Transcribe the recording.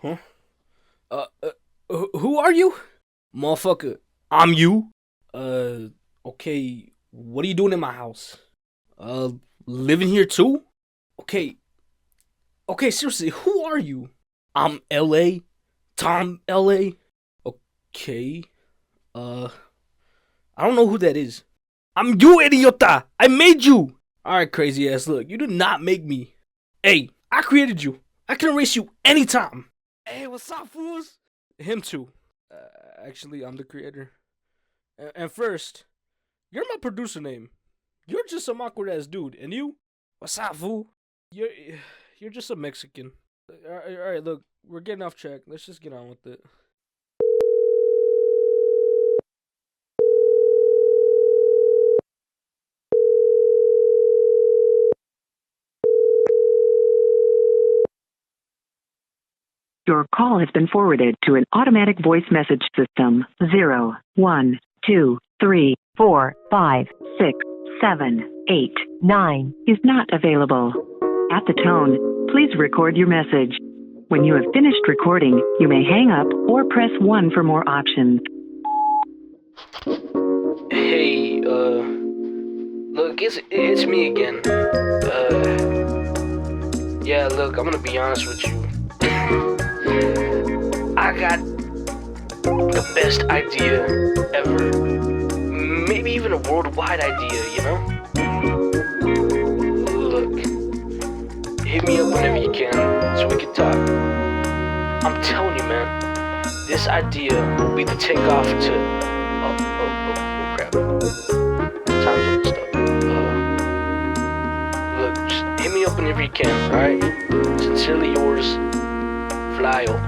Huh? Who are you? Motherfucker, I'm you. Okay, what are you doing in my house? Uh, Living here too? Okay, okay, seriously, who are you? I'm LA, Tom LA. Okay, uh, I don't know who that is. I'm you, idiota! I made you! Alright, crazy ass, look, you did not make me. Hey, I created you. I can erase you anytime. Hey, what's up, fools? Him too. Actually, I'm the creator. And first, you're my producer name. You're just some awkward ass dude, and you? What's up, fool? You're you're just a Mexican. All right, look, we're getting off track. Let's just get on with it. Your call has been forwarded to an automatic voice message system. 0, 1, 2, 3, 4, 5, 6, 7, 8, 9 is not available. At the tone, please record your message. When you have finished recording, you may hang up or press 1 for more options. Hey, look, it's me again. Yeah, look, I'm gonna be honest with you. I got the best idea ever. Maybe even a worldwide idea, you know? Look, hit me up whenever you can so we can talk. I'm telling you, man, this idea will be the takeoff to... Oh, crap. Time's almost up. Look, just hit me up whenever you can, alright? Sincerely yours, Flyle.